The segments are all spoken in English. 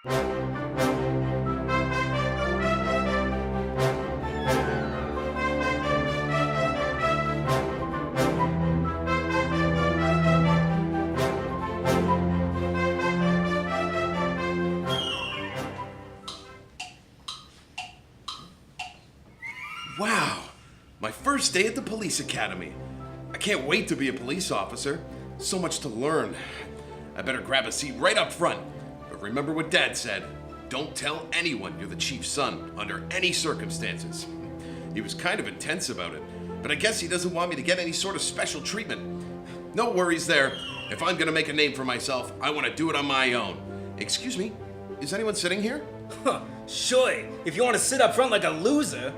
Wow, my first day at the police academy. I can't wait to be a police officer. So much to learn. I better grab a seat right up front. But remember what Dad said. Don't tell anyone you're the chief's son, under any circumstances. He was kind of intense about it, but I guess he doesn't want me to get any sort of special treatment. No worries there. If I'm gonna make a name for myself, I want to do it on my own. Excuse me, is anyone sitting here? Huh, sure. If you want to sit up front like a loser.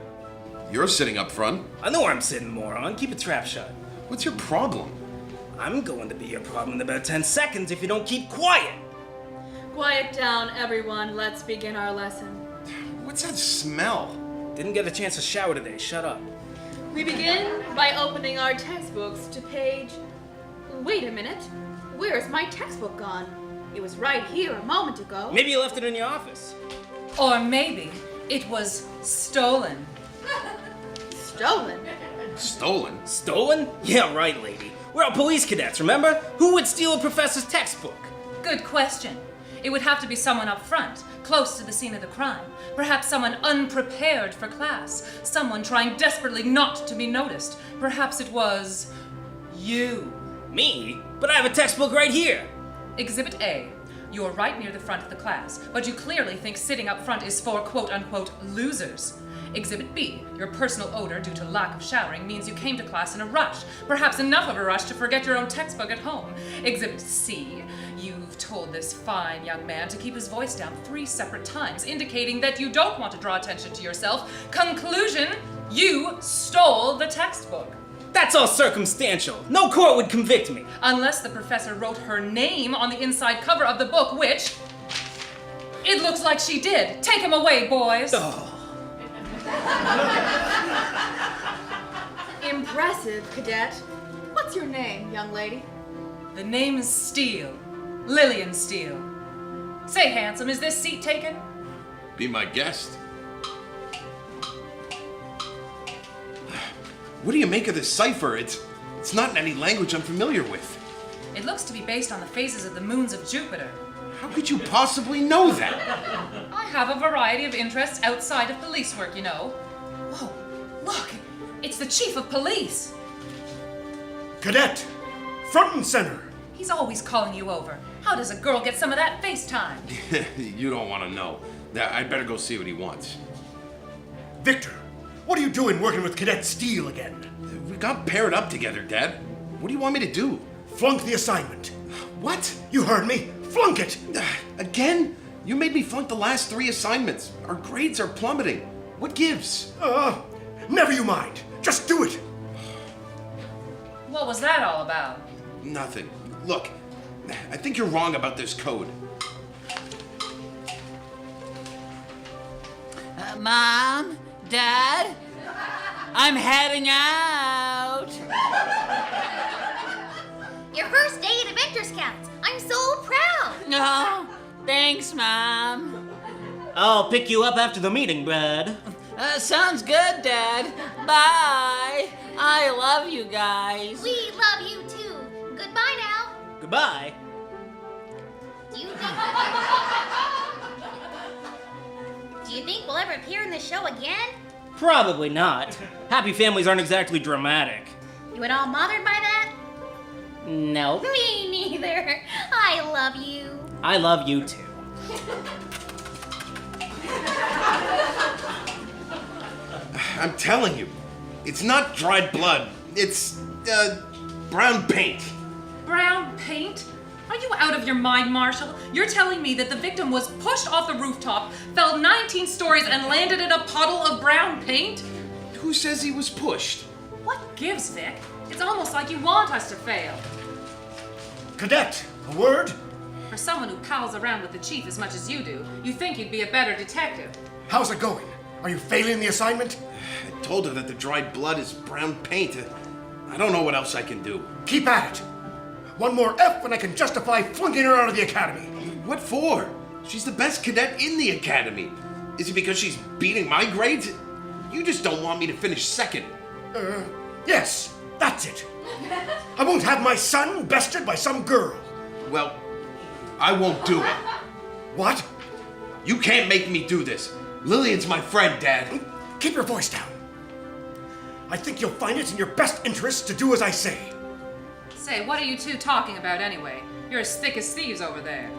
You're sitting up front. I know where I'm sitting, moron. Keep your trap shut. What's your problem? I'm going to be your problem in about 10 seconds if you don't keep quiet. Quiet down, everyone. Let's begin our lesson. What's that smell? Didn't get a chance to shower today. Shut up. We begin by opening our textbooks to page... Wait a minute. Where's my textbook gone? It was right here a moment ago. Maybe you left it in your office. Or maybe it was stolen. Stolen? Stolen? Stolen? Yeah, right, lady. We're all police cadets, remember? Who would steal a professor's textbook? Good question. It would have to be someone up front, close to the scene of the crime. Perhaps someone unprepared for class. Someone trying desperately not to be noticed. Perhaps it was... you. Me? But I have a textbook right here. Exhibit A. You're right near the front of the class, but you clearly think sitting up front is for quote-unquote losers. Exhibit B. Your personal odor due to lack of showering means you came to class in a rush, perhaps enough of a rush to forget your own textbook at home. Exhibit C. You've told this fine young man to keep his voice down 3 separate times, indicating that you don't want to draw attention to yourself. Conclusion, you stole the textbook. That's all circumstantial. No court would convict me. Unless the professor wrote her name on the inside cover of the book, which... it looks like she did. Take him away, boys. Oh. Impressive, cadet. What's your name, young lady? The name is Steele. Lilian Steele. Say, handsome, is this seat taken? Be my guest. What do you make of this cipher? It's not in any language I'm familiar with. It looks to be based on the phases of the moons of Jupiter. How could you possibly know that? I have a variety of interests outside of police work, you know. Whoa, look, it's the chief of police. Cadet, front and center. He's always calling you over. How does a girl get some of that FaceTime? You don't want to know. I'd better go see what he wants. Victor, what are you doing working with Cadet Steele again? We got paired up together, Dad. What do you want me to do? Flunk the assignment. What? You heard me. Flunk it! Again? You made me flunk the last 3 assignments. Our grades are plummeting. What gives? Never you mind. Just do it. What was that all about? Nothing. Look, I think you're wrong about this code. Mom? Dad? I'm heading out. Your first day at Adventure Scouts. I'm so proud. Oh, thanks, Mom. I'll pick you up after the meeting, Brad. Sounds good, Dad. Bye. I love you guys. We love you too. Goodbye now. Goodbye. Do you think we'll ever appear in the show again? Probably not. Happy families aren't exactly dramatic. You at all bothered by that? Nope. Me neither. I love you. I love you too. I'm telling you, it's not dried blood. It's, brown paint. Brown paint? Are you out of your mind, Marshall? You're telling me that the victim was pushed off the rooftop, fell 19 stories, and landed in a puddle of brown paint? Who says he was pushed? What gives, Vic? It's almost like you want us to fail. Cadet, a word? For someone who pals around with the chief as much as you do, you think you'd be a better detective. How's it going? Are you failing the assignment? I told her that the dried blood is brown paint. I don't know what else I can do. Keep at it. One more F and I can justify flunking her out of the academy. What for? She's the best cadet in the academy. Is it because she's beating my grades? You just don't want me to finish second. Yes, that's it. I won't have my son bested by some girl. Well, I won't do it. What? You can't make me do this. Lilian's my friend, Dad. Keep your voice down. I think you'll find it in your best interest to do as I say. Say, what are you two talking about anyway? You're as thick as thieves over there.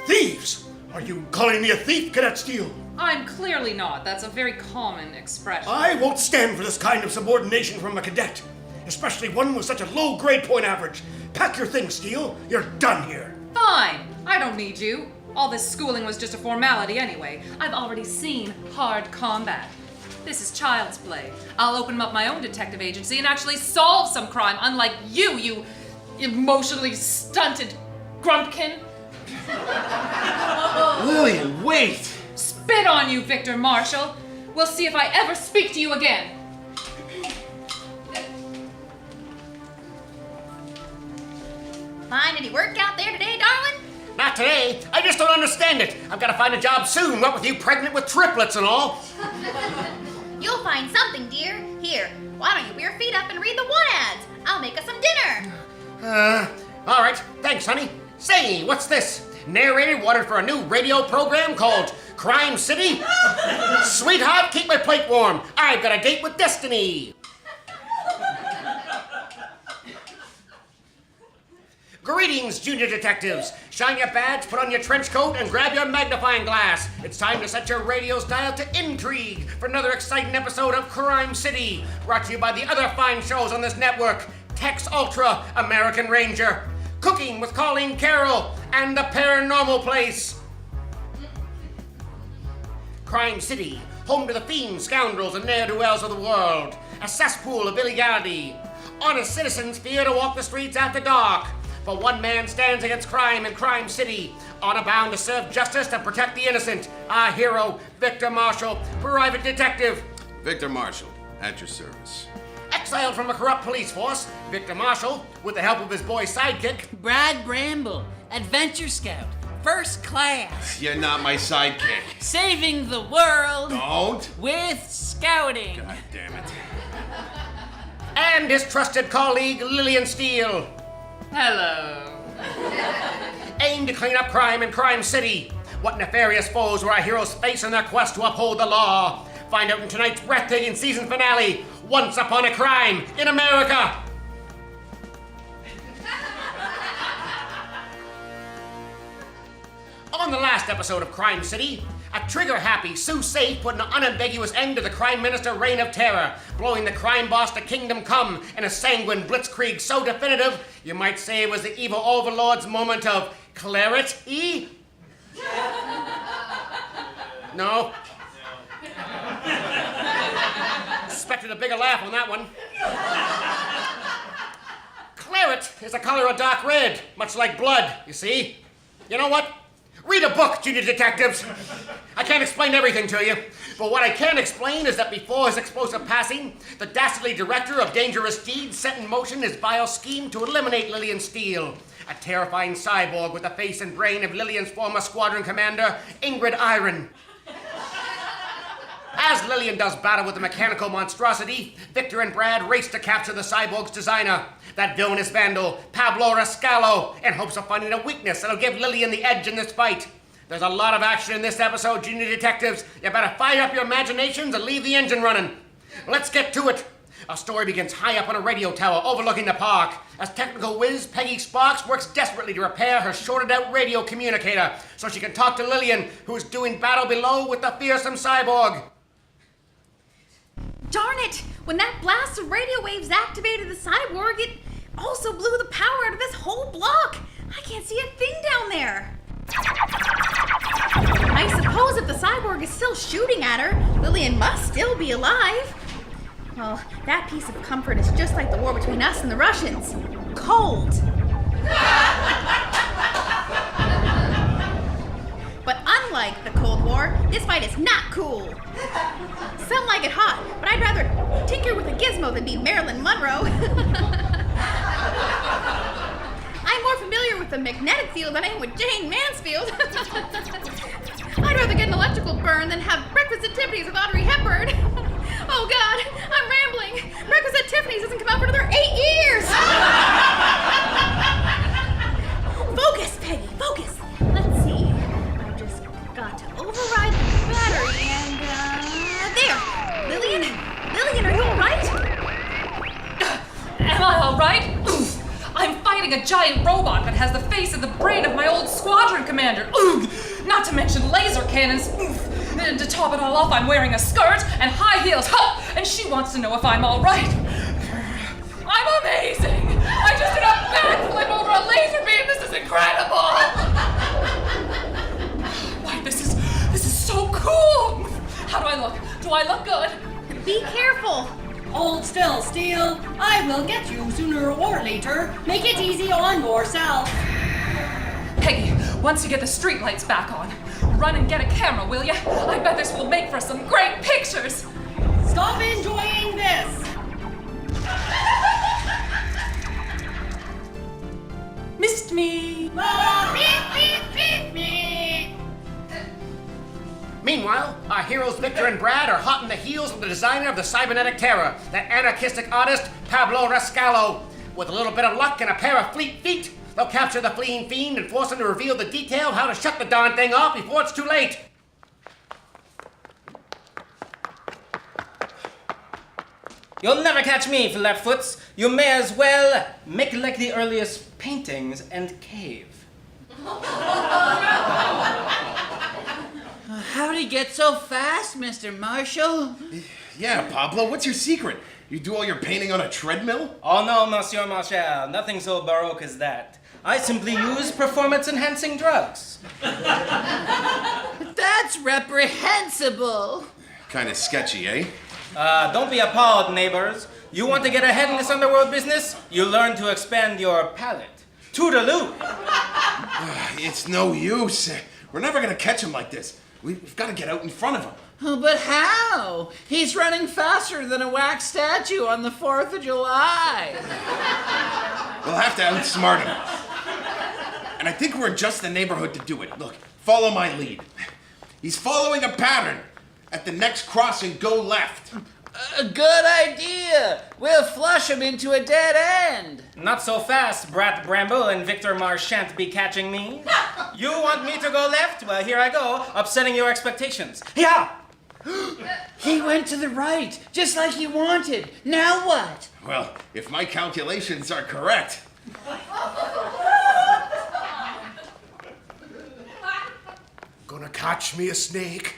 Thieves? Are you calling me a thief, Cadet Steele? I'm clearly not. That's a very common expression. I won't stand for this kind of subordination from a cadet, especially one with such a low grade point average. Pack your things, Steele. You're done here. Fine. I don't need you. All this schooling was just a formality anyway. I've already seen hard combat. This is child's play. I'll open up my own detective agency and actually solve some crime, unlike you emotionally stunted grumpkin. Lilian, wait! Spit on you, Victor Marshall. We'll see if I ever speak to you again. Find any work out there today, darling? Not today. I just don't understand it. I've got to find a job soon, what with you pregnant with triplets and all. You'll find something, dear. Here, why don't you wear your feet up and read the want ads? I'll make us some dinner. All right. Thanks, honey. Say, what's this? Narrator wanted for a new radio program called Crime City? Sweetheart, keep my plate warm. I've got a date with destiny. Greetings, junior detectives. Shine your badge, put on your trench coat, and grab your magnifying glass. It's time to set your radio dial to intrigue for another exciting episode of Crime City, brought to you by the other fine shows on this network, Tex Ultra, American Ranger, Cooking with Colleen Carroll, and The Paranormal Place. Crime City, home to the fiends, scoundrels, and ne'er-do-wells of the world. A cesspool of illegality. Honest citizens fear to walk the streets after dark. But one man stands against crime in Crime City, honor bound to serve justice and protect the innocent. Our hero, Victor Marshall, private detective. Victor Marshall, at your service. Exiled from a corrupt police force, Victor Marshall, with the help of his boy sidekick, Brad Bramble, Adventure Scout, first class, You're not my sidekick. saving the world Don't. with scouting. God damn it. and his trusted colleague, Lilian Steele. Hello. Aim to clean up crime in Crime City. What nefarious foes will our heroes face in their quest to uphold the law? Find out in tonight's breathtaking season finale, Once Upon a Crime in America. On the last episode of Crime City, a trigger-happy Sue Safe put an unambiguous end to the Crime Minister reign of terror, blowing the crime boss to kingdom come in a sanguine blitzkrieg so definitive, you might say it was the evil overlord's moment of clarity? No? Expected a bigger laugh on that one. Claret is the color of dark red, much like blood, you see? You know what? Read a book, junior detectives. I can't explain everything to you, but what I can explain is that before his explosive passing, the dastardly director of Dangerous Deeds set in motion his vile scheme to eliminate Lilian Steele, a terrifying cyborg with the face and brain of Lilian's former squadron commander, Ingrid Iron. As Lilian does battle with the mechanical monstrosity, Victor and Brad race to capture the cyborg's designer, that villainous vandal, Pablo Rascalo, in hopes of finding a weakness that'll give Lilian the edge in this fight. There's a lot of action in this episode, junior detectives. You better fire up your imaginations and leave the engine running. Let's get to it. Our story begins high up on a radio tower overlooking the park, as technical whiz Peggy Sparks works desperately to repair her shorted-out radio communicator so she can talk to Lilian, who is doing battle below with the fearsome cyborg. Darn it! When that blast of radio waves activated the cyborg, it also blew the power out of this whole block. I can't see a thing down there. I suppose if the cyborg is still shooting at her, Lilian must still be alive. Well, that piece of comfort is just like the war between us and the Russians. Cold. But unlike the Cold War, this fight is not cool. Some like it hot, but I'd rather tinker with a gizmo than be Marilyn Monroe. I'm more familiar with the magnetic field than I am with Jane Mansfield. get an electrical burn than have breakfast at Tiffany's with Audrey Hepburn. Oh God, I'm rambling. Breakfast at Tiffany's doesn't come out for another 8 years. Focus, Peggy, focus. Let's see. I just got to override the battery and, there. Lilian, are you all right? Am I all right? Oof. I'm fighting a giant robot that has the face and the brain of my old squadron commander. Ugh. Not to mention laser cannons. Oof. And to top it all off, I'm wearing a skirt and high heels. Ha! And she wants to know if I'm all right. I'm amazing. I just did a backflip over a laser beam. This is incredible. Why, this is so cool. How do I look? Do I look good? Be careful. Hold still, Steel. I will get you sooner or later. Make it easy on yourself. Peggy, once you get the streetlights back on, run and get a camera, will ya? I bet this will make for some great pictures. Stop enjoying this. Missed me. Meanwhile, our heroes Victor and Brad are hot in the heels of the designer of the cybernetic terror, that anarchistic artist Pablo Rascallo. With a little bit of luck and a pair of fleet feet, they'll capture the fleeing fiend and force him to reveal the detail how to shut the darn thing off before it's too late. You'll never catch me, flatfoots. You may as well make like the earliest paintings and cave. How'd he get so fast, Mr. Marshall? Yeah, Pablo, what's your secret? You do all your painting on a treadmill? Oh no, Monsieur Marshall, nothing so baroque as that. I simply use performance-enhancing drugs. That's reprehensible. Kinda sketchy, eh? Don't be appalled, neighbors. You want to get ahead in this underworld business? You learn to expand your palate. Toodaloo! It's no use. We're never gonna catch him like this. We've gotta get out in front of him. Oh, but how? He's running faster than a wax statue on the 4th of July. We'll have to outsmart him. And I think we're in just the neighborhood to do it. Look, follow my lead. He's following a pattern. At the next crossing, go left. A good idea. We'll flush him into a dead end. Not so fast, Brat Bramble and Victor Marsh shan't be catching me. You want me to go left? Well, here I go, upsetting your expectations. Yeah! He went to the right, just like he wanted. Now what? Well, if my calculations are correct. Gonna catch me a snake.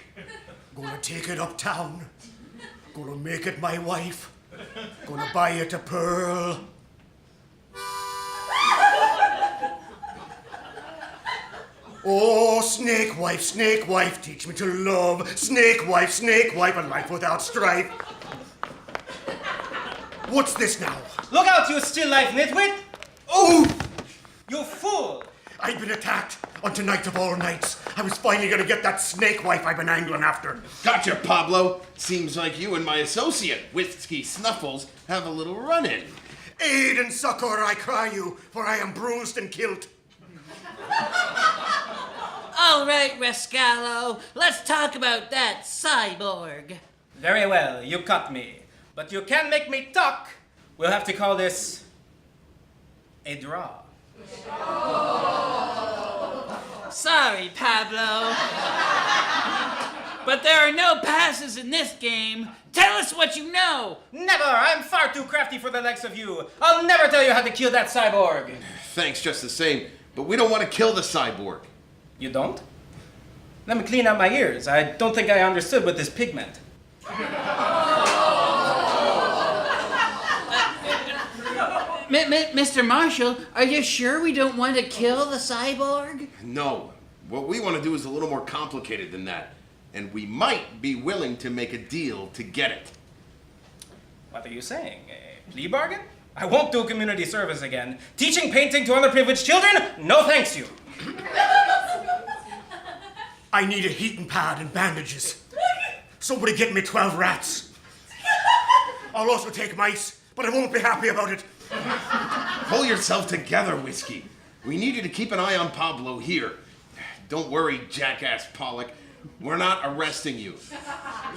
Gonna take it uptown. Gonna make it my wife. Gonna buy it a pearl. Oh, snake wife, teach me to love. Snake wife, a life without strife. What's this now? Look out, you still life nitwit! Oh! You fool! I've been attacked on tonight of all nights. I was finally gonna get that snake wife I've been angling after. Gotcha, Pablo. Seems like you and my associate, Whiskey Snuffles, have a little run-in. Aid and succor, I cry you, for I am bruised and killed. All right, Rascallo, let's talk about that cyborg. Very well, you cut me. But you can't make me talk. We'll have to call this a draw. Sorry, Pablo. But there are no passes in this game. Tell us what you know. Never! I'm far too crafty for the likes of you. I'll never tell you how to kill that cyborg. Thanks just the same, but we don't want to kill the cyborg. You don't? Let me clean out my ears. I don't think I understood what this pigment. Mr. Marshall, are you sure we don't want to kill the cyborg? No. What we want to do is a little more complicated than that. And we might be willing to make a deal to get it. What are you saying? A plea bargain? I won't do community service again. Teaching painting to underprivileged children? No thanks you. I need a heating pad and bandages. Somebody get me 12 rats. I'll also take mice, but I won't be happy about it. Pull yourself together, Whiskey. We need you to keep an eye on Pablo here. Don't worry, jackass Pollock. We're not arresting you.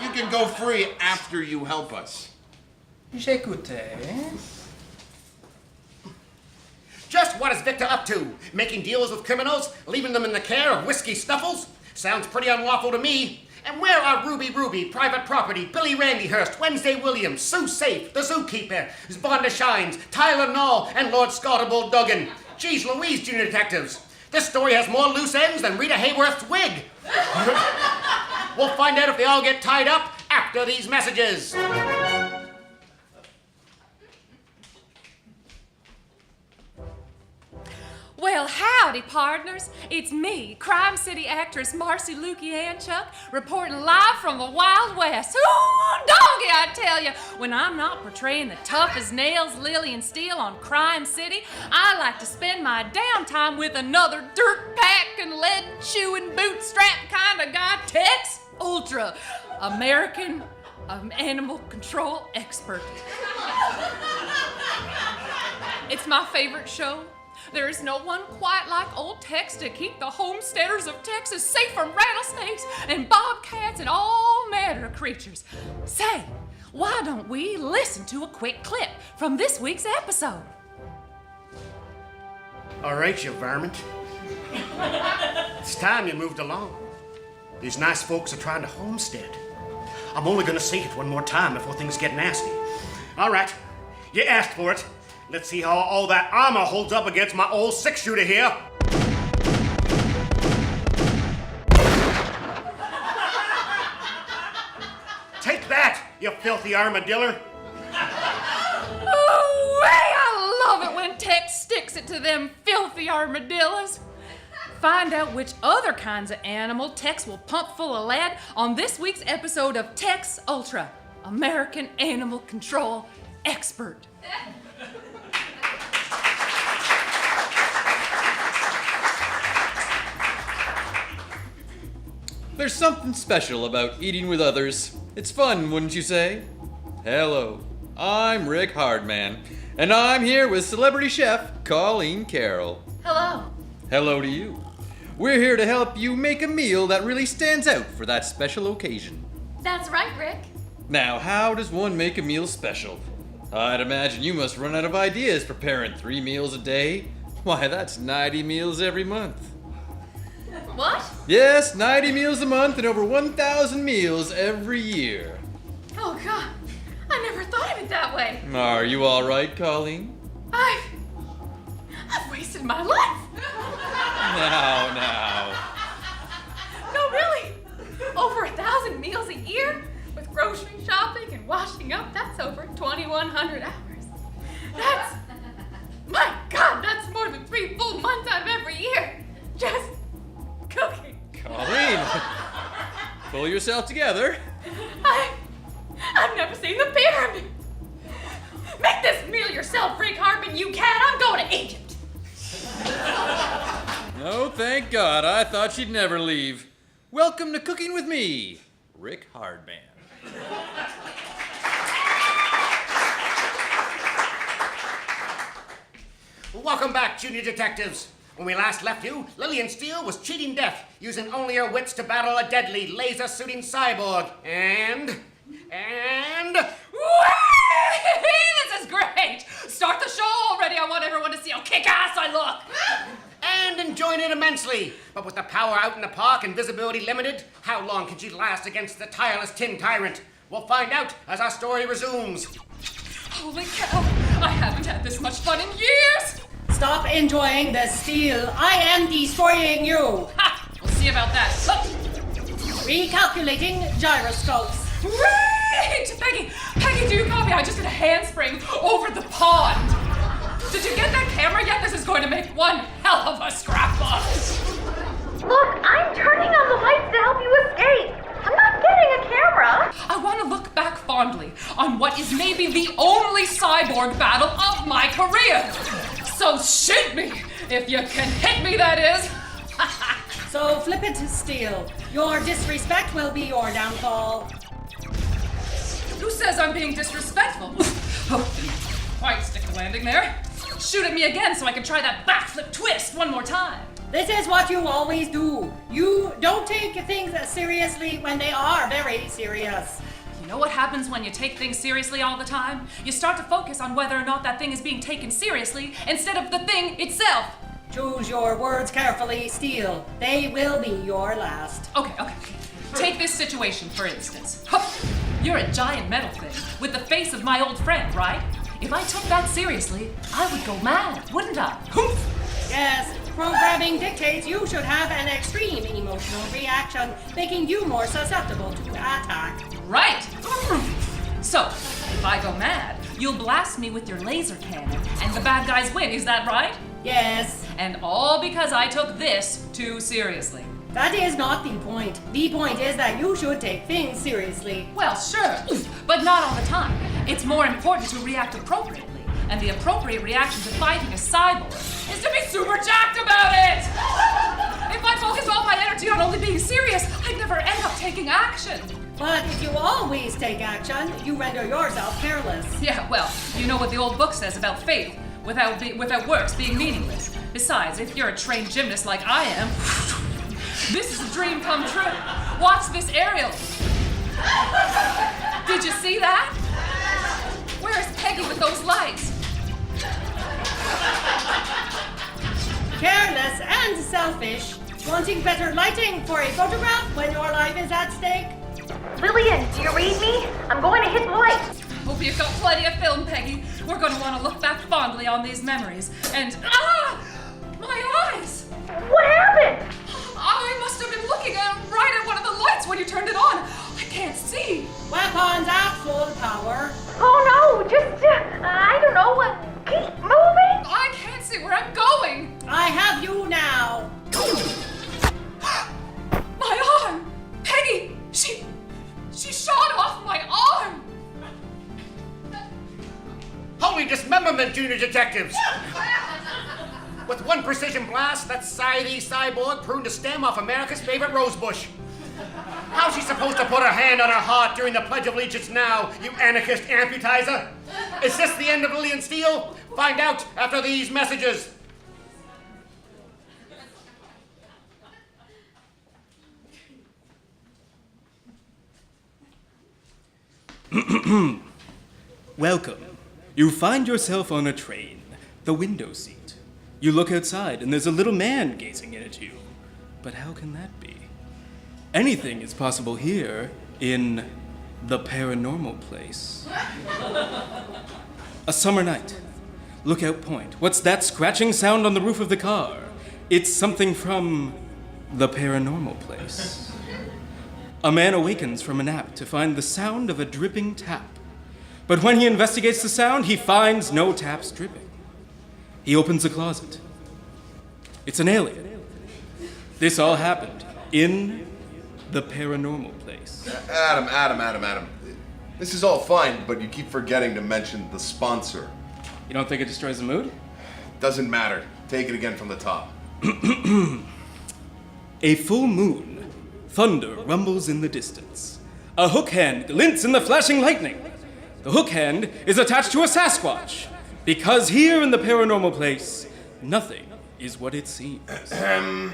You can go free after you help us. J'écoutais. Just what is Victor up to? Making deals with criminals? Leaving them in the care of whiskey snuffles? Sounds pretty unlawful to me. And where are Ruby, Private Property, Billy Randyhurst, Wednesday Williams, Sue Safe, the Zookeeper, Vonda Shines, Tyler Null, and Lord Scottable Duggan? Geez Louise, Junior Detectives. This story has more loose ends than Rita Hayworth's wig. We'll find out if they all get tied up after these messages. Well, howdy, partners. It's me, Crime City actress Marcy Lukianchuk, reporting live from the Wild West. Ooh, doggy, I tell you. When I'm not portraying the tough as nails Lilian Steele on Crime City, I like to spend my downtime with another dirt-packing, lead-chewing, bootstrap kind of guy, Tex Ultra, American animal control expert. It's my favorite show. There is no one quite like old Tex to keep the homesteaders of Texas safe from rattlesnakes and bobcats and all manner of creatures. Say, why don't we listen to a quick clip from this week's episode? All right, you varmint. It's time you moved along. These nice folks are trying to homestead. I'm only gonna say it one more time before things get nasty. All right, you asked for it. Let's see how all that armor holds up against my old six-shooter here. Take that, you filthy armadillo. Oh, I love it when Tex sticks it to them filthy armadillos. Find out which other kinds of animal Tex will pump full of lead on this week's episode of Tex Ultra, American Animal Control Expert. There's something special about eating with others. It's fun, wouldn't you say? Hello, I'm Rick Hardman, and I'm here with celebrity chef Colleen Carroll. Hello. Hello to you. We're here to help you make a meal that really stands out for that special occasion. That's right, Rick. Now, how does one make a meal special? I'd imagine you must run out of ideas preparing 3 meals a day. Why, that's 90 meals every month. What? Yes, 90 meals a month and over 1,000 meals every year. Oh, God. I never thought of it that way. Are you all right, Colleen? I've wasted my life. Now. No, really. Over 1,000 meals a year? With grocery shopping and washing up, that's over 2,100 hours. My God, that's more than 3 full months out of every year. Just cooking. Colleen, pull yourself together. I've never seen the pyramid. Make this meal yourself, Rick Hardman, you can. I'm going to Egypt. Oh, thank God. I thought she'd never leave. Welcome to Cooking with me, Rick Hardman. Welcome back, Junior Detectives. When we last left you, Lilian Steele was cheating death, using only her wits to battle a deadly laser-suiting cyborg. And... This is great! Start the show already. I want everyone to see how kick-ass I look. And enjoying it immensely. But with the power out in the park and visibility limited, how long can she last against the tireless tin tyrant? We'll find out as our story resumes. Holy cow! I haven't had this much fun in years! Stop enjoying the steel. I am destroying you. Ha! We'll see about that. Recalculating gyroscopes. Great! Peggy, do you copy? I just did a handspring over the pond. Did you get that camera yet? This is going to make one hell of a scrapbook. Look, I'm turning on the lights to help you escape. I'm not getting a camera. I want to look back fondly on what is maybe the only cyborg battle of my career. So shoot me, if you can hit me, that is. So flip it, Steel. Your disrespect will be your downfall. Who says I'm being disrespectful? Oh, quite stick the landing there. Shoot at me again so I can try that backflip twist one more time. This is what you always do. You don't take things seriously when they are very serious. You know what happens when you take things seriously all the time? You start to focus on whether or not that thing is being taken seriously instead of the thing itself. Choose your words carefully, Steele. They will be your last. Okay. Take this situation, for instance. Hup. You're a giant metal thing with the face of my old friend, right? If I took that seriously, I would go mad, wouldn't I? Hoof. Yes, programming dictates you should have an extreme emotional reaction, making you more susceptible to attack. Right. So, if I go mad, you'll blast me with your laser cannon, and the bad guys win, is that right? Yes. And all because I took this too seriously. That is not the point. The point is that you should take things seriously. Well, sure, but not all the time. It's more important to react appropriately. And the appropriate reaction to fighting a cyborg is to be super jacked about it! If I focused all my energy on only being serious, I'd never end up taking action. But if you always take action, you render yourself careless. Yeah, well, you know what the old book says about faith, without works being meaningless. Besides, if you're a trained gymnast like I am, this is a dream come true. Watch this aerial. Did you see that? Where is Peggy with those lights? Careless and selfish. Wanting better lighting for a photograph when your life is at stake? Lilian, do you read me? I'm going to hit the light. Hope you've got plenty of film, Peggy. We're going to want to look back fondly on these memories. And, my eyes! What happened? I must have been looking right at one of the lights when you turned it on. I can't see. Weapons at full power. Oh no, just, I don't know, keep moving. I can't see where I'm going. I have you now. My arm! Peggy! She shot off my arm! Holy dismemberment, junior detectives! With one precision blast, that scythe cyborg pruned a stem off America's favorite rosebush. How's she supposed to put her hand on her heart during the Pledge of Allegiance now, you anarchist amputizer? Is this the end of Lilian Steele? Find out after these messages. Welcome. You find yourself on a train, the window seat. You look outside and there's a little man gazing in at you. But how can that be? Anything is possible here in the paranormal place. A summer night. Lookout point. What's that scratching sound on the roof of the car? It's something from the paranormal place. A man awakens from a nap to find the sound of a dripping tap. But when he investigates the sound, he finds no taps dripping. He opens a closet. It's an alien. This all happened in the paranormal place. Adam. This is all fine, but you keep forgetting to mention the sponsor. You don't think it destroys the mood? Doesn't matter. Take it again from the top. A full moon. Thunder rumbles in the distance. A hook hand glints in the flashing lightning. The hook hand is attached to a Sasquatch. Because here in the paranormal place, nothing is what it seems. The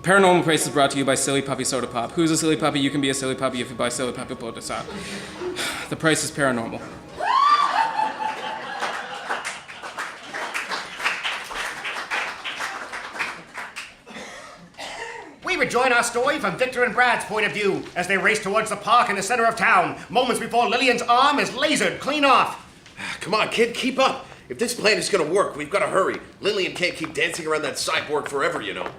paranormal place is brought to you by Silly Puppy Soda Pop. Who's a silly puppy? You can be a silly puppy if you buy Silly Puppy Soda Pop. The price is paranormal. We rejoin our story from Victor and Brad's point of view as they race towards the park in the center of town, moments before Lilian's arm is lasered clean off. Come on, kid, keep up. If this plan is gonna work, we've gotta hurry. Lilian can't keep dancing around that cyborg forever, you know.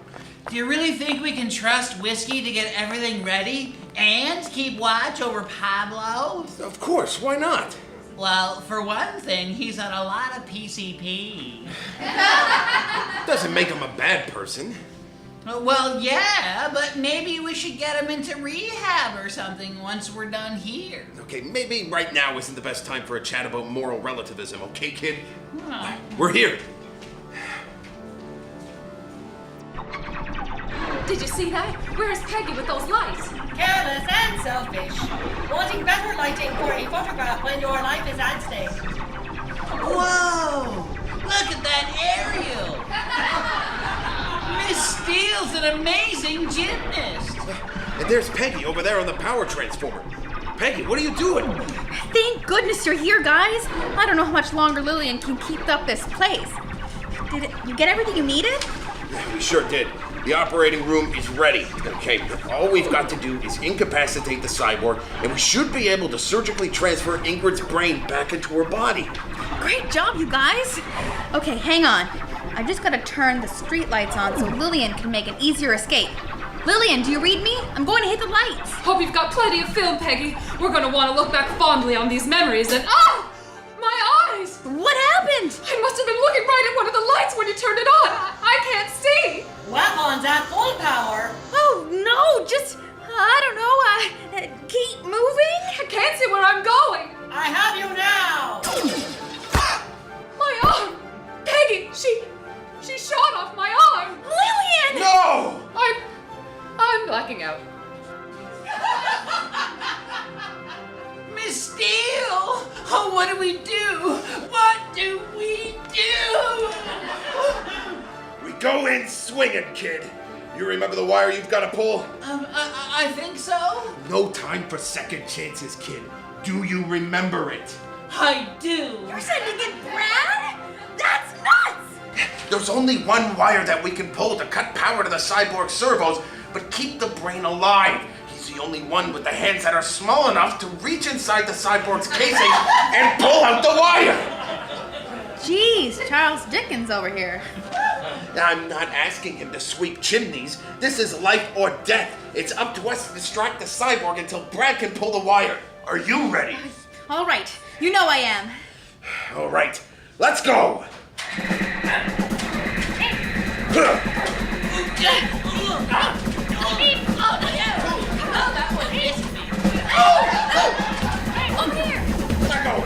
Do you really think we can trust Whiskey to get everything ready and keep watch over Pablo? Of course, why not? Well, for one thing, he's on a lot of PCP. Doesn't make him a bad person. Well, yeah, but maybe we should get him into rehab or something once we're done here. Okay, maybe right now isn't the best time for a chat about moral relativism, okay, kid? Oh. We're here. Did you see that? Where's Peggy with those lights? Careless and selfish. Wanting better lighting for a photograph when your life is at stake. Whoa! Look at that aerial! Miss Steele's an amazing gymnast. And there's Peggy over there on the power transformer. Peggy, what are you doing? Thank goodness you're here, guys. I don't know how much longer Lilian can keep up this place. Did you get everything you needed? Yeah, we sure did. The operating room is ready. Okay, all we've got to do is incapacitate the cyborg, and we should be able to surgically transfer Ingrid's brain back into her body. Great job, you guys. Okay, hang on. I just gotta turn the street lights on so Lilian can make an easier escape. Lilian, do you read me? I'm going to hit the lights. Hope you've got plenty of film, Peggy. We're gonna want to look back fondly on these memories and oh! My eyes! What happened? I must have been looking right at one of the lights when you turned it on. I can't see. Weapons at full power. Oh, no, just, I don't know, keep moving? I can't see where I'm going. I have you now. My arm! Peggy, she shot off my arm. Lilian! No! I'm blacking out. Miss Steele! Oh, what do we do? What do we do? We go in swinging, kid. You remember the wire you've got to pull? I think so. No time for second chances, kid. Do you remember it? I do. You're sending in Brad? That's nuts! There's only one wire that we can pull to cut power to the cyborg servos, but keep the brain alive. He's the only one with the hands that are small enough to reach inside the cyborg's casing and pull out the wire. Jeez, Charles Dickens over here. I'm not asking him to sweep chimneys. This is life or death. It's up to us to distract the cyborg until Brad can pull the wire. Are you ready? All right, you know I am. All right, let's go. Over here! Let go.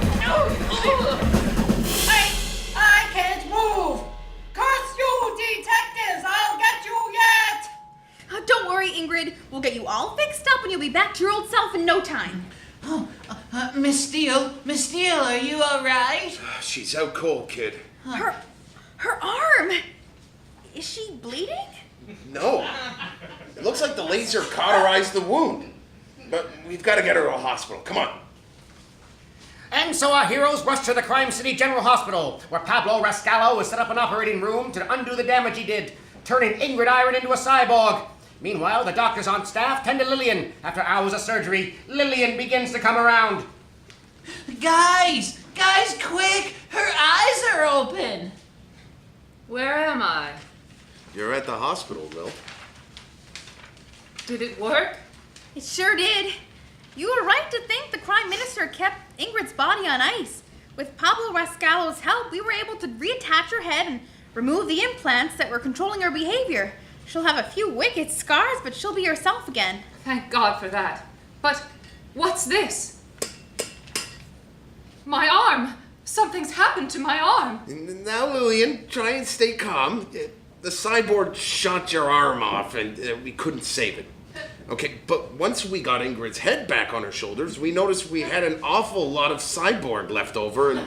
I can't move. Curse you, detectives! I'll get you yet. Don't worry, Ingrid. We'll get you all fixed up and you'll be back to your old self in no time. Oh, Miss Steele, are you all right? She's out cold, kid. Her arm. Is she bleeding? No. It looks like the laser cauterized the wound. But we've got to get her to a hospital. Come on. And so our heroes rush to the Crime City General Hospital, where Pablo Rascallo has set up an operating room to undo the damage he did, turning Ingrid Iron into a cyborg. Meanwhile, the doctors on staff tend to Lilian. After hours of surgery, Lilian begins to come around. Guys, quick! Her eyes are open. Where am I? You're at the hospital, Will. Did it work? It sure did. You were right to think the Crime Minister kept Ingrid's body on ice. With Pablo Rascallo's help, we were able to reattach her head and remove the implants that were controlling her behavior. She'll have a few wicked scars, but she'll be herself again. Thank God for that. But what's this? My arm! Something's happened to my arm. Now, Lilian, try and stay calm. The cyborg shot your arm off, and we couldn't save it. Okay, but once we got Ingrid's head back on her shoulders, we noticed we had an awful lot of cyborg left over, and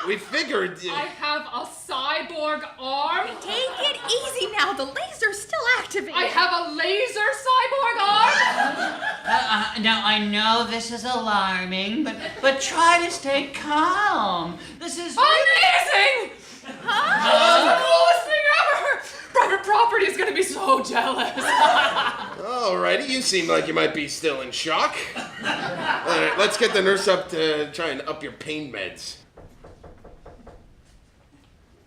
we figured... I have a cyborg arm? Take it easy now. The laser's still activated. I have a laser cyborg arm? Now, I know this is alarming, but try to stay calm. This is... Amazing! Huh? The coolest thing ever! Private property is gonna be so jealous. Alrighty, you seem like you might be still in shock. Alright, let's get the nurse up to try and up your pain meds.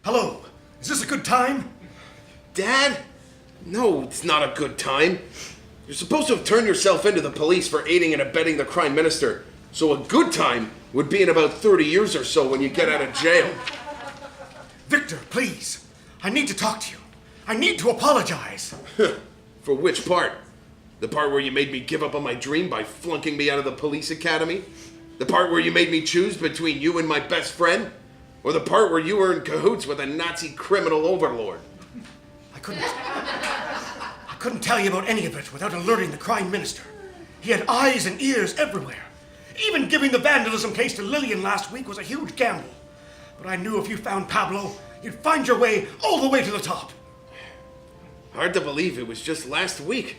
Hello, is this a good time? Dad? No, it's not a good time. You're supposed to have turned yourself into the police for aiding and abetting the Crime Minister. So a good time would be in about 30 years or so when you get out of jail. Victor, please. I need to talk to you. I need to apologize. For which part? The part where you made me give up on my dream by flunking me out of the police academy? The part where you made me choose between you and my best friend? Or the part where you were in cahoots with a Nazi criminal overlord? I couldn't tell you about any of it without alerting the Crime Minister. He had eyes and ears everywhere. Even giving the vandalism case to Lilian last week was a huge gamble. But I knew if you found Pablo, you'd find your way all the way to the top. Hard to believe it was just last week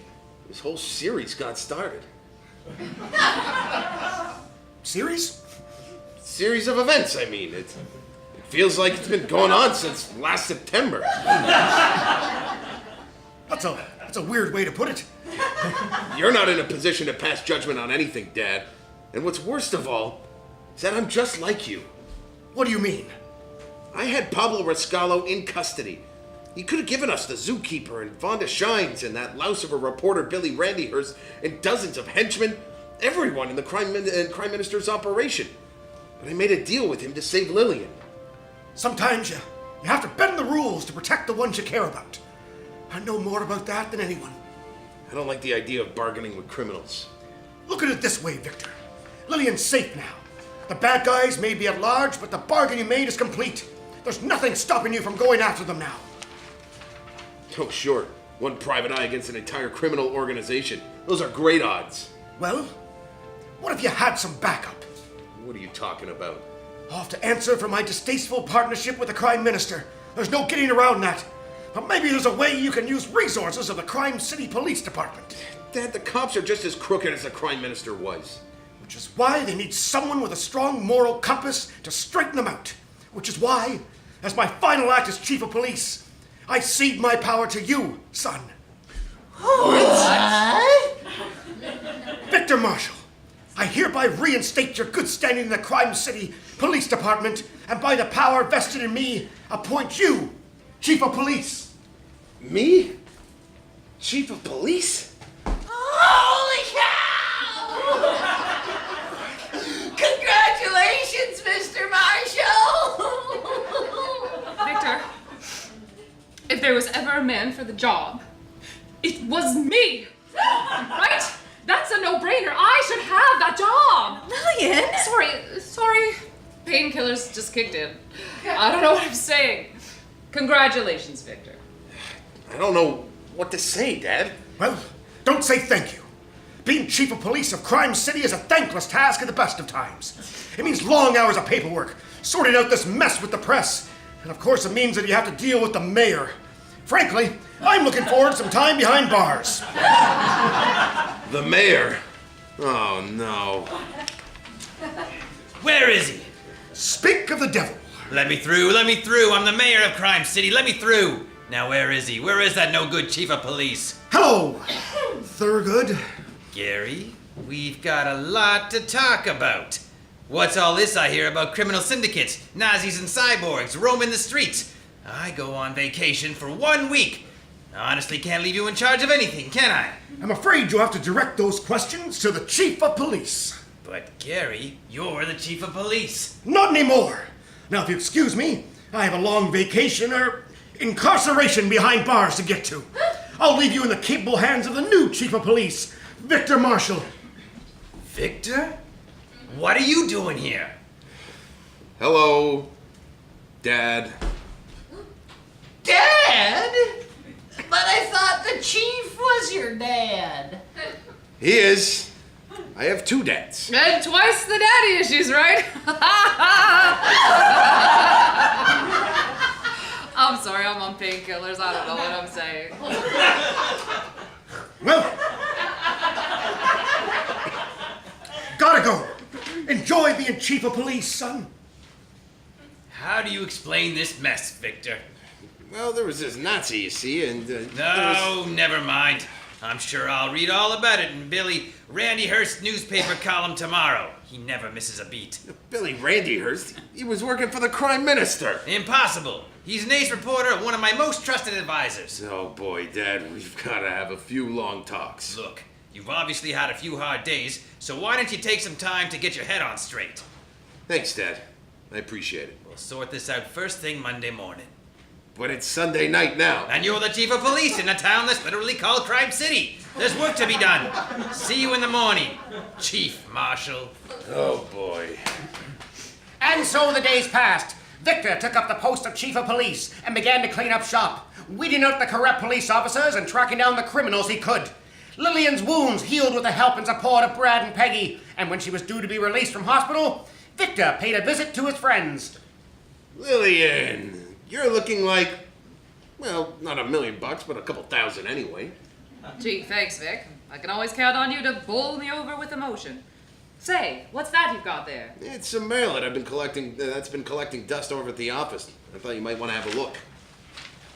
this whole series got started. Series? Series of events, I mean. It feels like it's been going on since last September. That's a weird way to put it. You're not in a position to pass judgment on anything, Dad. And what's worst of all is that I'm just like you. What do you mean? I had Pablo Rascalo in custody. He could have given us the zookeeper and Vonda Shines and that louse of a reporter Billy Randyhurst and dozens of henchmen, everyone in the crime minister's operation. But I made a deal with him to save Lilian. Sometimes you have to bend the rules to protect the ones you care about. I know more about that than anyone. I don't like the idea of bargaining with criminals. Look at it this way, Victor. Lilian's safe now. The bad guys may be at large, but the bargain you made is complete. There's nothing stopping you from going after them now. Oh, sure. One private eye against an entire criminal organization. Those are great odds. Well, what if you had some backup? What are you talking about? I'll have to answer for my distasteful partnership with the crime minister. There's no getting around that. But maybe there's a way you can use resources of the Crime City Police Department. Dad, the cops are just as crooked as the crime minister was. Which is why they need someone with a strong moral compass to straighten them out. Which is why, as my final act as chief of police, I cede my power to you, son. What? Victor Marshall, I hereby reinstate your good standing in the Crime City Police Department, and by the power vested in me, appoint you Chief of Police. Me? Chief of Police? Holy cow! Congratulations, Mr. Marshall! Victor, if there was ever a man for the job, it was me! Right? That's a no-brainer. I should have that job! Lilian! Sorry. Painkillers just kicked in. I don't know what I'm saying. Congratulations, Victor. I don't know what to say, Dad. Well, don't say thank you. Being chief of police of Crime City is a thankless task at the best of times. It means long hours of paperwork, sorting out this mess with the press, and of course it means that you have to deal with the mayor. Frankly, I'm looking forward to some time behind bars. The mayor? Oh, no. Where is he? Speak of the devil. Let me through. I'm the mayor of Crime City. Let me through. Now, where is he? Where is that no-good chief of police? Hello, Thurgood. Gary, we've got a lot to talk about. What's all this I hear about criminal syndicates, Nazis and cyborgs roaming the streets? I go on vacation for 1 week. I honestly can't leave you in charge of anything, can I? I'm afraid you'll have to direct those questions to the chief of police. But, Gary, you're the chief of police. Not anymore. Now, if you excuse me, I have a long vacation or incarceration behind bars to get to. I'll leave you in the capable hands of the new chief of police, Victor Marshall. Victor? What are you doing here? Hello, Dad. Dad? But I thought the chief was your dad. He is. I have 2 dads. And twice the daddy issues, right? I'm sorry, I'm on painkillers. I don't know what I'm saying. Well, gotta go. Enjoy being chief of police, son. How do you explain this mess, Victor? Well, there was this Nazi, you see, and... No, never mind. I'm sure I'll read all about it in Billy Randyhurst's newspaper column tomorrow. He never misses a beat. Billy Randyhurst? He was working for the crime minister. Impossible. He's an ace reporter and one of my most trusted advisors. Oh boy, Dad, we've got to have a few long talks. Look, you've obviously had a few hard days, so why don't you take some time to get your head on straight? Thanks, Dad. I appreciate it. We'll sort this out first thing Monday morning. But it's Sunday night now. And you're the chief of police in a town that's literally called Crime City. There's work to be done. See you in the morning, Chief Marshal. Oh boy. And so the days passed. Victor took up the post of chief of police and began to clean up shop, weeding out the corrupt police officers and tracking down the criminals he could. Lilian's wounds healed with the help and support of Brad and Peggy, and when she was due to be released from hospital, Victor paid a visit to his friends. Lilian, You're looking like, well, not $1,000,000, but a couple thousand anyway. Gee, thanks, Vic. I can always count on you to bowl me over with emotion. Say, what's that you've got there? It's some mail that I've been collecting, that's been collecting dust over at the office. I thought you might want to have a look.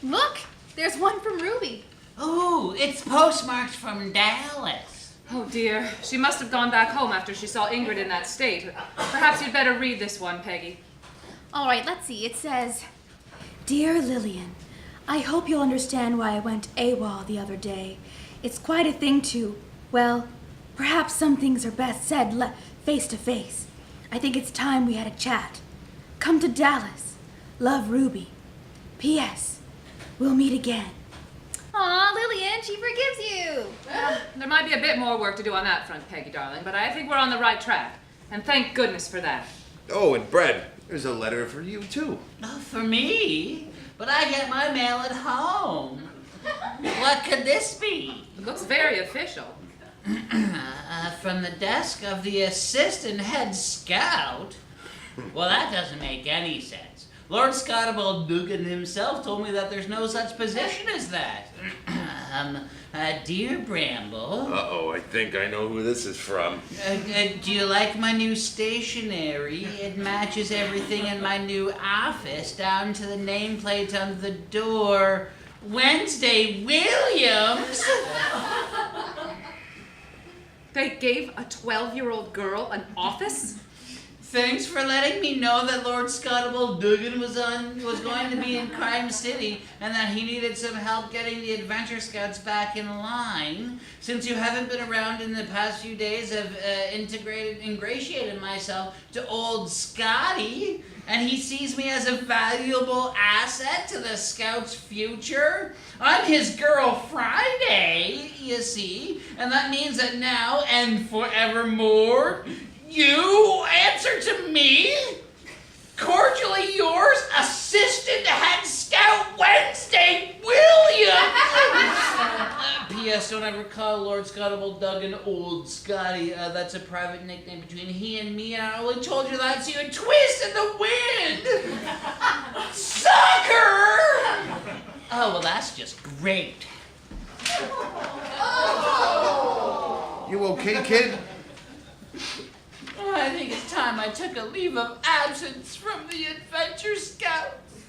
Look, there's one from Ruby. Ooh, it's postmarked from Dallas. Oh dear, she must have gone back home after she saw Ingrid in that state. Perhaps you'd better read this one, Peggy. All right, let's see. It says, Dear Lilian, I hope you'll understand why I went AWOL the other day. It's quite a thing to, well, perhaps some things are best said face to face. I think it's time we had a chat. Come to Dallas. Love, Ruby. P.S. We'll meet again. Aw, Lilian, she forgives you. Well, there might be a bit more work to do on that front, Peggy, darling, but I think we're on the right track. And thank goodness for that. Oh, and Brad, there's a letter for you, too. Oh, for me? But I get my mail at home. What could this be? It looks very official. From the desk of the assistant head scout? Well, that doesn't make any sense. Lord Scottabald Dugan himself told me that there's no such position as that. Dear Bramble. Uh-oh, I think I know who this is from. Do you like my new stationery? It matches everything in my new office, down to the nameplate on the door. Wednesday Williams! They gave a 12-year-old girl an office? Thanks for letting me know that Lord Scottabald Dugan was going to be in Crime City and that he needed some help getting the Adventure Scouts back in line. Since you haven't been around in the past few days, I've ingratiated myself to old Scotty, and he sees me as a valuable asset to the Scouts' future. I'm his girl Friday, you see, and that means that now and forevermore, you answer to me? Cordially yours, Assistant Head Scout Wednesday Williams! P.S. Don't ever call Lord Scottabald Dugan Old Scotty. That's a private nickname between he and me, and I only told you that so you'd twist in the wind! Sucker! Oh, well, that's just great. You okay, kid? I think it's time I took a leave of absence from the Adventure Scouts.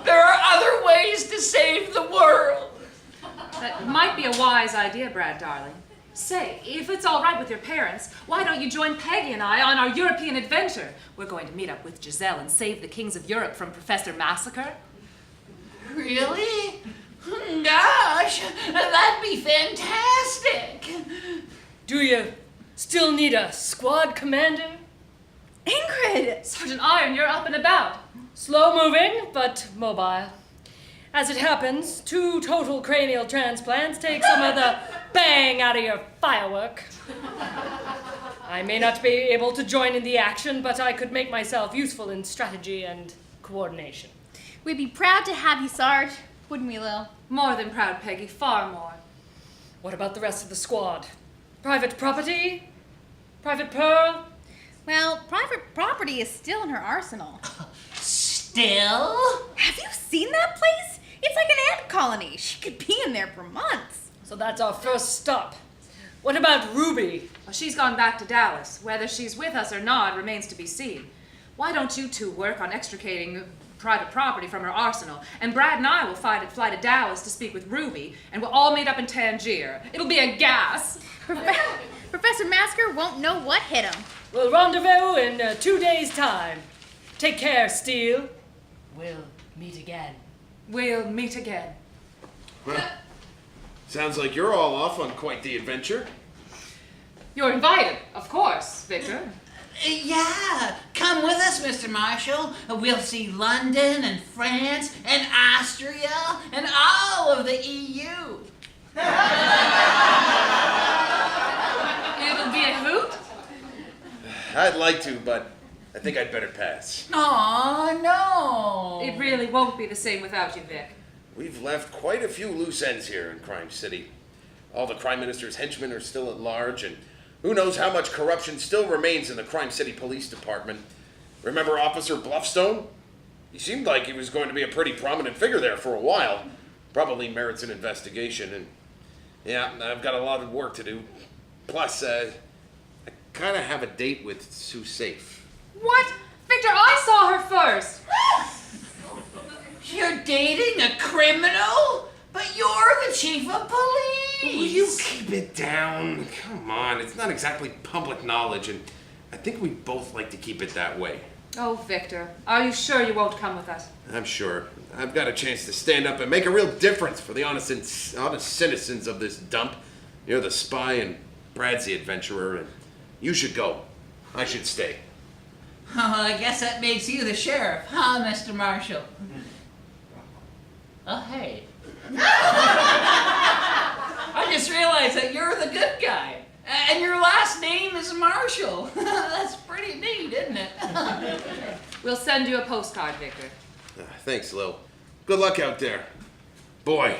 There are other ways to save the world. That might be a wise idea, Brad, darling. Say, if it's all right with your parents, why don't you join Peggy and I on our European adventure? We're going to meet up with Giselle and save the kings of Europe from Professor Massacre. Really? Gosh, that'd be fantastic. Do you still need a squad commander? Ingrid! Sergeant Iron, you're up and about. Slow moving, but mobile. As it happens, 2 total cranial transplants take some of the bang out of your firework. I may not be able to join in the action, but I could make myself useful in strategy and coordination. We'd be proud to have you, Sarge. Wouldn't we, Lil? More than proud, Peggy, far more. What about the rest of the squad? Private property? Private Pearl? Well, private property is still in her arsenal. Still? Have you seen that place? It's like an ant colony. She could be in there for months. So that's our first stop. What about Ruby? Well, she's gone back to Dallas. Whether she's with us or not remains to be seen. Why don't you two work on extricating private property from her arsenal, and Brad and I will fly to Dallas to speak with Ruby, and we'll all meet up in Tangier. It'll be a gas. Professor Masker won't know what hit him. We'll rendezvous in 2 days' time. Take care, Steele. We'll meet again. We'll meet again. Well, sounds like you're all off on quite the adventure. You're invited, of course, Victor. Yeah, come with us, Mr. Marshall. We'll see London and France and Austria and all of the EU. It'll be a hoot. I'd like to, but I think I'd better pass. Aw, no. It really won't be the same without you, Vic. We've left quite a few loose ends here in Crime City. All the Crime Minister's henchmen are still at large, and Who knows how much corruption still remains in the Crime City Police Department? Remember Officer Bluffstone? He seemed like he was going to be a pretty prominent figure there for a while. Probably merits an investigation, and yeah, I've got a lot of work to do. Plus, I kind of have a date with Sue Safe. What? Victor, I saw her first. You're dating a criminal? But you're the chief of police! Will you keep it down? Come on, it's not exactly public knowledge, and I think we both like to keep it that way. Oh, Victor, are you sure you won't come with us? I'm sure. I've got a chance to stand up and make a real difference for the honest citizens of this dump. You're the spy and Brad's the adventurer, and you should go. I should stay. Oh, I guess that makes you the sheriff, huh, Mr. Marshall? Oh, hey. I just realized that you're the good guy. And your last name is Marshall. That's pretty neat, isn't it? We'll send you a postcard, Victor. Thanks, Lil. Good luck out there. Boy,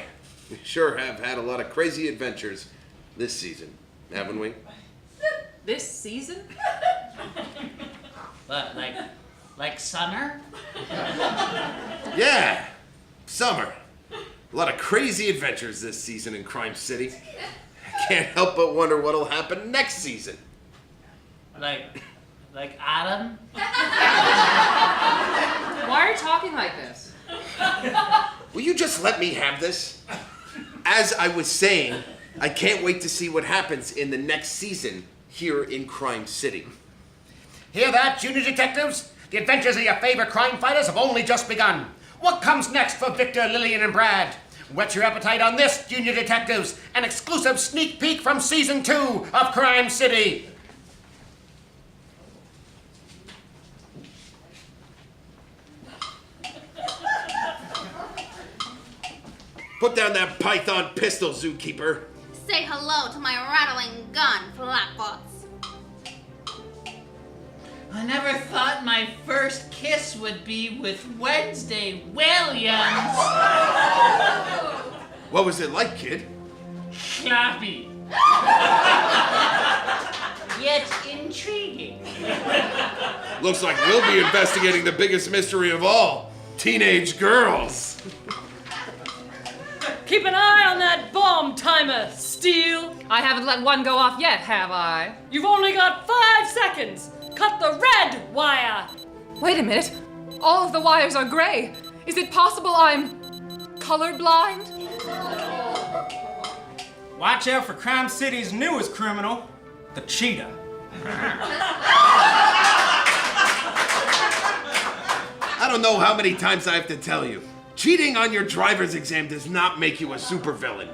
we sure have had a lot of crazy adventures this season, haven't we? This season? What, like summer? Yeah, summer. A lot of crazy adventures this season in Crime City. I can't help but wonder what'll happen next season. Like Adam? Why are you talking like this? Will you just let me have this? As I was saying, I can't wait to see what happens in the next season here in Crime City. Hear that, junior detectives? The adventures of your favorite crime fighters have only just begun. What comes next for Victor, Lilian, and Brad? Whet your appetite on this, junior detectives, an exclusive sneak peek from Season 2 of Crime City. Put down that python pistol, zookeeper. Say hello to my rattling gun, Flatboots. I never thought my first kiss would be with Wednesday Williams. What was it like, kid? Sloppy. Yet intriguing. Looks like we'll be investigating the biggest mystery of all. Teenage girls. Keep an eye on that bomb timer, Steele. I haven't let one go off yet, have I? You've only got 5 seconds. Cut the red wire. Wait a minute. All of the wires are gray. Is it possible I'm colorblind? Watch out for Crime City's newest criminal, the cheetah. I don't know how many times I have to tell you. Cheating on your driver's exam does not make you a supervillain.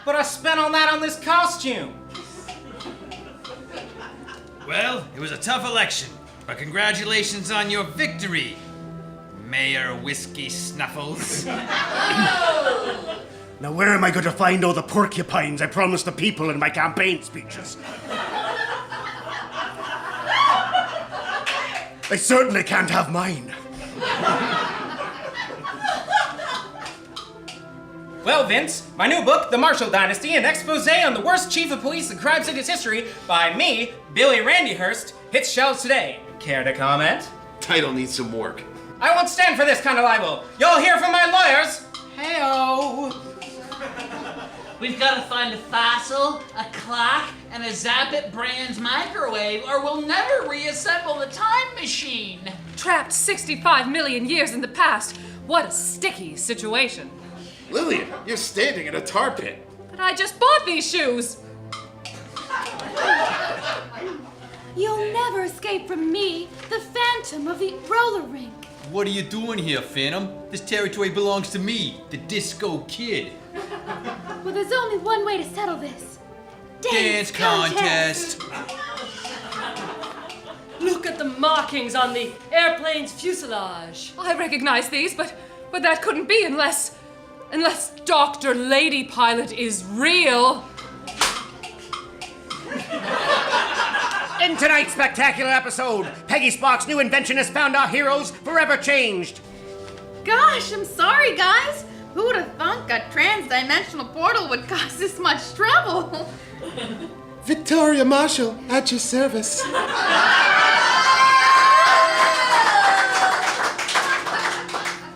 But I spent all that on this costume. Well, it was a tough election, but congratulations on your victory, Mayor Whiskey Snuffles. Now where am I going to find all the porcupines I promised the people in my campaign speeches? They certainly can't have mine. Well, Vince, my new book, The Marshall Dynasty, an expose on the worst chief of police in Crime City's history by me, Billy Randyhurst, hits shelves today. Care to comment? Title needs some work. I won't stand for this kind of libel. You'll hear from my lawyers. Hey-oh. We've got to find a fossil, a clock, and a Zappit Brands microwave, or we'll never reassemble the time machine. Trapped 65 million years in the past. What a sticky situation. Lilian, you're standing in a tar pit. But I just bought these shoes. You'll never escape from me, the phantom of the roller rink. What are you doing here, Phantom? This territory belongs to me, the Disco Kid. Well, there's only one way to settle this. Dance contest. Look at the markings on the airplane's fuselage. I recognize these, but that couldn't be unless Dr. Lady Pilot is real. In tonight's spectacular episode, Peggy Spock's new invention has found our heroes forever changed. Gosh, I'm sorry, guys. Who would have thunk a trans-dimensional portal would cause this much trouble? Victoria Marshall, at your service.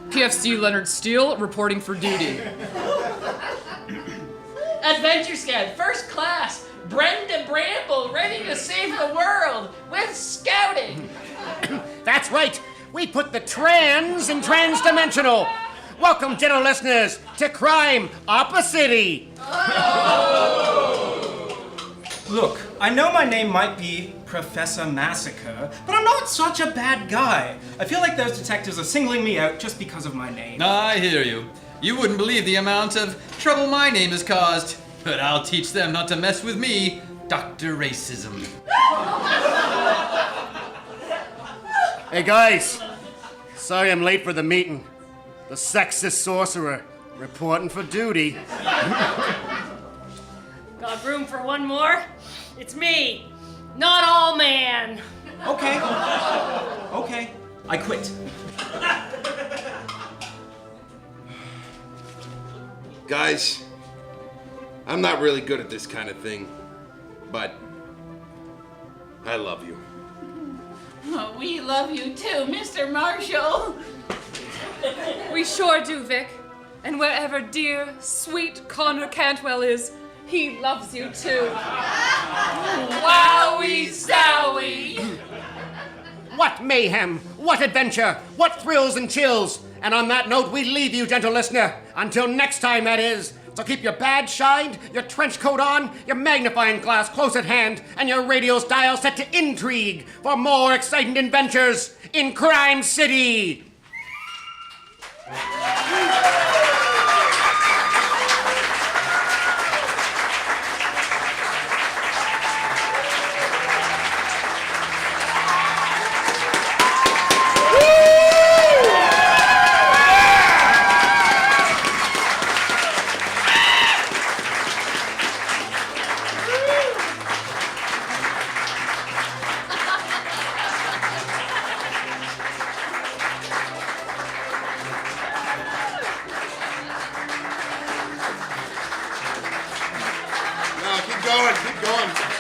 PFC Leonard Steele reporting for duty. Adventure Scout, first class. Brenda Bramble, ready to save the world with scouting. That's right. We put the trans in transdimensional. Welcome, gentle listeners, to Crime Opposite. Look, I know my name might be Professor Massacre, but I'm not such a bad guy. I feel like those detectives are singling me out just because of my name. I hear you. You wouldn't believe the amount of trouble my name has caused. But I'll teach them not to mess with me, Dr. Racism. Hey guys, sorry I'm late for the meeting. The sexist sorcerer reporting for duty. Got room for one more? It's me, not all man. Okay. Okay. I quit. Guys, I'm not really good at this kind of thing, but I love you. Oh, we love you too, Mr. Marshall. We sure do, Vic. And wherever dear, sweet Connor Cantwell is, he loves you too. Wowie zowie! What mayhem, what adventure, what thrills and chills. And on that note, we leave you, gentle listener. Until next time, that is. So keep your badge shined, your trench coat on, your magnifying glass close at hand, and your radio's dial set to intrigue for more exciting adventures in Crime City. Keep going.